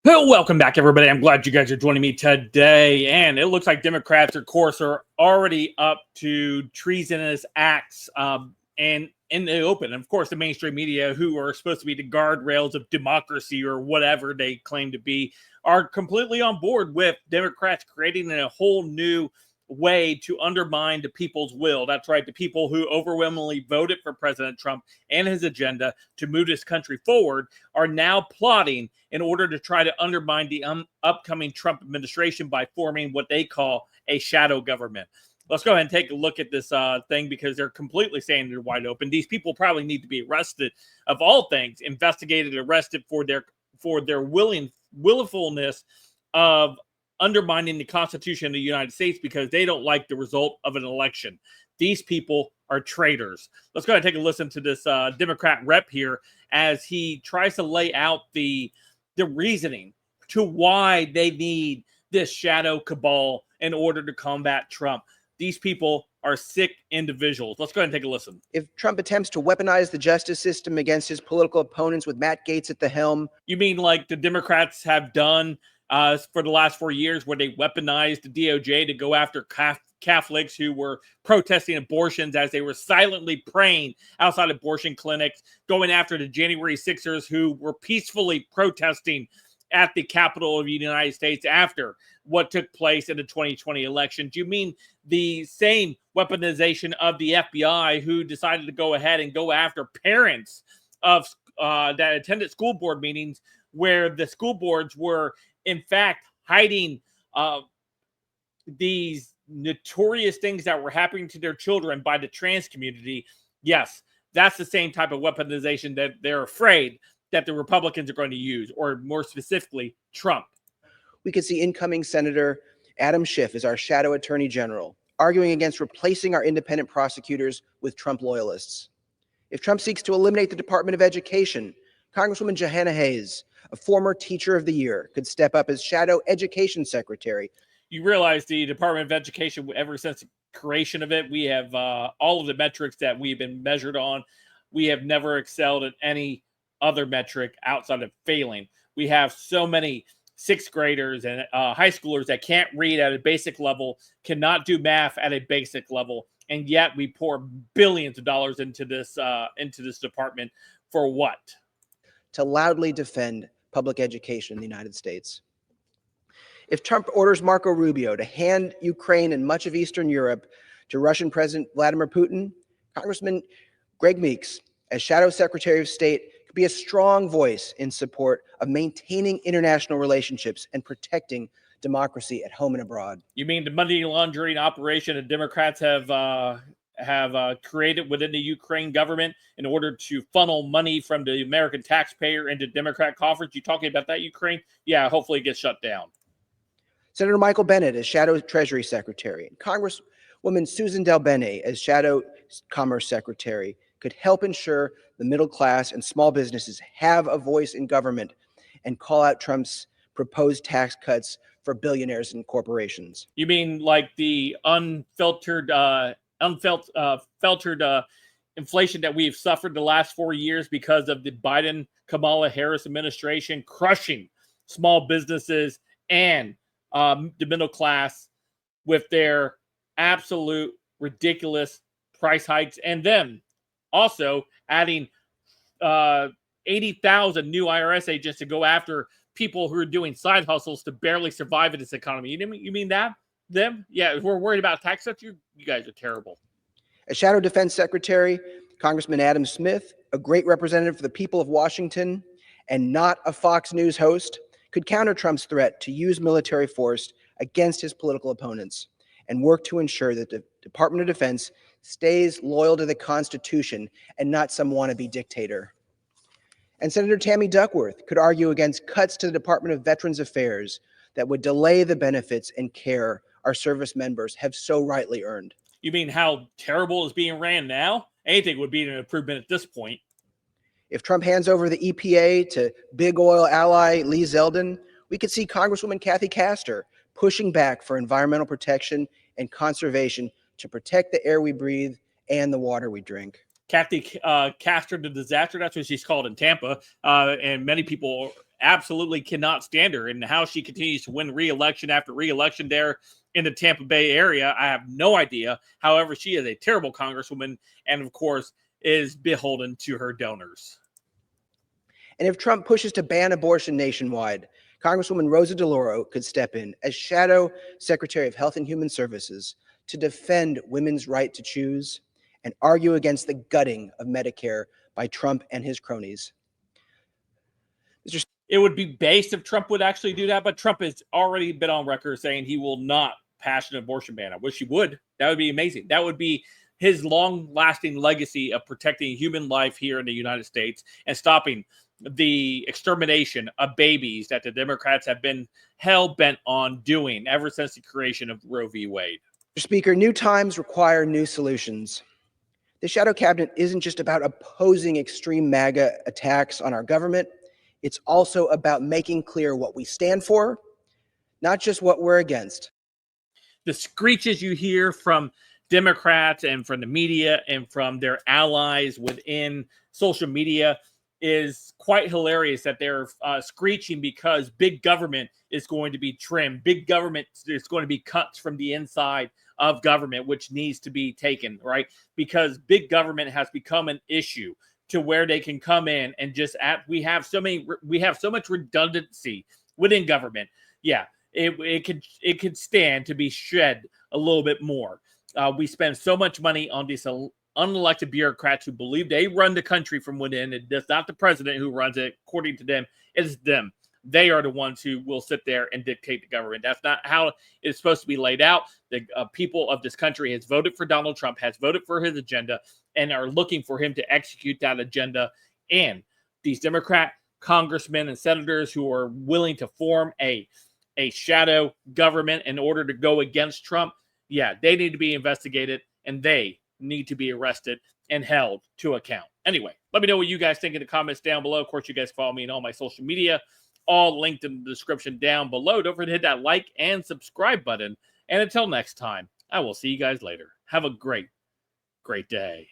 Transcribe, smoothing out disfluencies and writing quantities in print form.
Well, welcome back, everybody. I'm glad you guys are joining me today. And it looks like Democrats, of course, are already up to treasonous acts and in the open. And of course, the mainstream media, who are supposed to be the guardrails of democracy or whatever they claim to be, are completely on board with Democrats creating a whole new way to undermine the people's will. That's right, the people who overwhelmingly voted for President Trump and his agenda to move this country forward are now plotting in order to try to undermine the upcoming Trump administration by forming what they call a shadow government. Let's go ahead and take a look at this thing, because they're completely saying they're wide open. These people probably need to be arrested, of all things, investigated, arrested for their willfulness of undermining the Constitution of the United States because they don't like the result of an election. These people are traitors. Let's go ahead and take a listen to this Democrat rep here as he tries to lay out the reasoning to why they need this shadow cabal in order to combat Trump. These people are sick individuals. Let's go ahead and take a listen. If Trump attempts to weaponize the justice system against his political opponents with Matt Gaetz at the helm. You mean like the Democrats have done for the last 4 years, where they weaponized the DOJ to go after Catholics who were protesting abortions as they were silently praying outside abortion clinics, going after the January 6ers who were peacefully protesting at the Capitol of the United States after what took place in the 2020 election. Do you mean the same weaponization of the FBI who decided to go ahead and go after parents of that attended school board meetings where the school boards were in fact hiding these notorious things that were happening to their children by the trans community? Yes, that's the same type of weaponization that they're afraid that the Republicans are going to use, or more specifically, Trump. We could see incoming Senator Adam Schiff as our shadow attorney general, arguing against replacing our independent prosecutors with Trump loyalists. If Trump seeks to eliminate the Department of Education, Congresswoman Johanna Hayes, a former Teacher of the Year, could step up as shadow education secretary. You realize the Department of Education, ever since the creation of it, we have all of the metrics that we've been measured on. We have never excelled at any other metric outside of failing. We have so many sixth graders and high schoolers that can't read at a basic level, cannot do math at a basic level, and yet we pour billions of dollars into this department for what? To loudly defend public education in the United States. If Trump orders Marco Rubio to hand Ukraine and much of Eastern Europe to Russian President Vladimir Putin, Congressman Greg Meeks, as Shadow Secretary of State, could be a strong voice in support of maintaining international relationships and protecting democracy at home and abroad. You mean the money laundering operation that Democrats have created within the Ukraine government in order to funnel money from the American taxpayer into Democrat coffers? You talking about that, Ukraine? Yeah, hopefully it gets shut down. Senator Michael Bennet as Shadow Treasury Secretary, and Congresswoman Susan DelBene as Shadow Commerce Secretary could help ensure the middle class and small businesses have a voice in government and call out Trump's proposed tax cuts for billionaires and corporations. You mean like the unfiltered inflation that we've suffered the last 4 years because of the Biden-Kamala Harris administration crushing small businesses and the middle class with their absolute ridiculous price hikes, and then also adding 80,000 new IRS agents to go after people who are doing side hustles to barely survive in this economy. You mean that? Them? Yeah, if we're worried about tax cuts, you guys are terrible. As Shadow Defense Secretary, Congressman Adam Smith, a great representative for the people of Washington and not a Fox News host, could counter Trump's threat to use military force against his political opponents and work to ensure that the Department of Defense stays loyal to the Constitution and not some wannabe dictator. And Senator Tammy Duckworth could argue against cuts to the Department of Veterans Affairs that would delay the benefits and care our service members have so rightly earned. You mean how terrible is being ran now? Anything would be an improvement at this point. If Trump hands over the EPA to big oil ally Lee Zeldin, we could see Congresswoman Kathy Castor pushing back for environmental protection and conservation to protect the air we breathe and the water we drink. Kathy Castor, the disaster, that's what she's called in Tampa. And many people absolutely cannot stand her, and how she continues to win re-election after re-election there in the Tampa Bay area, I have no idea. However, she is a terrible congresswoman, and of course is beholden to her donors. And if Trump pushes to ban abortion nationwide, Congresswoman Rosa DeLauro could step in as Shadow Secretary of Health and Human Services to defend women's right to choose and argue against the gutting of Medicare by Trump and his cronies. It would be based if Trump would actually do that, but Trump has already been on record saying he will not pass an abortion ban. I wish he would. That would be amazing. That would be his long-lasting legacy of protecting human life here in the United States and stopping the extermination of babies that the Democrats have been hell-bent on doing ever since the creation of Roe v. Wade. Mr. Speaker, new times require new solutions. The shadow cabinet isn't just about opposing extreme MAGA attacks on our government. It's also about making clear what we stand for, not just what we're against. The screeches you hear from Democrats and from the media and from their allies within social media is quite hilarious, that they're screeching because big government is going to be trimmed. Big government is going to be cuts from the inside of government, which needs to be taken, right? Because big government has become an issue to where they can come in and just we have so much redundancy within government. Yeah, it could stand to be shed a little bit more. We spend so much money on these unelected bureaucrats who believe they run the country from within. It's not the president who runs it. According to them, it's them. They are the ones who will sit there and dictate the government. That's not how it's supposed to be laid out. The people of this country has voted for Donald Trump, has voted for his agenda, and are looking for him to execute that agenda. And these Democrat congressmen and senators who are willing to form a shadow government in order to go against Trump, yeah, they need to be investigated, and they need to be arrested and held to account. Anyway, let me know what you guys think in the comments down below. Of course, you guys follow me on all my social media, all linked in the description down below. Don't forget to hit that like and subscribe button. And until next time, I will see you guys later. Have a great day.